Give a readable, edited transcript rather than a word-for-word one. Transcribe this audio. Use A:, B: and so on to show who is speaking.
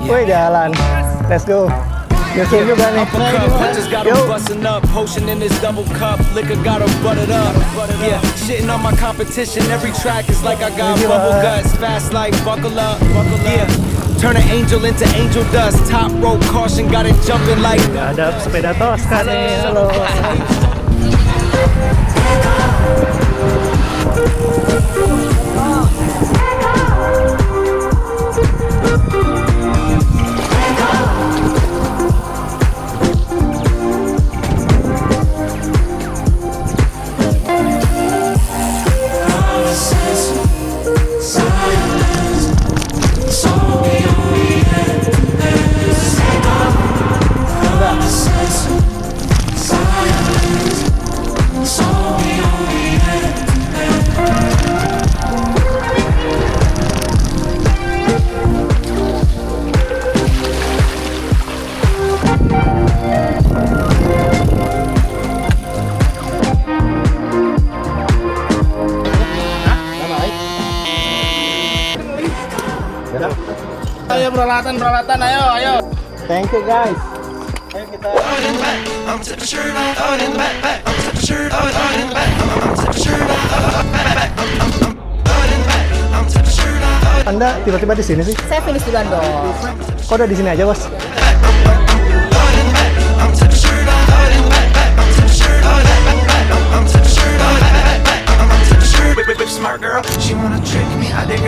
A: Woi jalan, let's go. Nyusul juga nih.
B: Punches got 'em busting up, potion in this double cup, liquor got 'em buttered up. Yeah, shitting on my competition. Every track is like I got bubble guts, fast like buckle up. Yeah, turn an angel into angel dust. Top rope caution, got it jumping like.
A: Ada sepeda Tosca nih, halo.
C: Ayo peralatan, ayo.
A: Thank you guys. Ayo kita. Anda tiba-tiba di sini sih?
D: Saya finish duluan dong.
A: Kok udah di sini aja, Bos?
B: Smart girl, she wanna trick me. I dig her.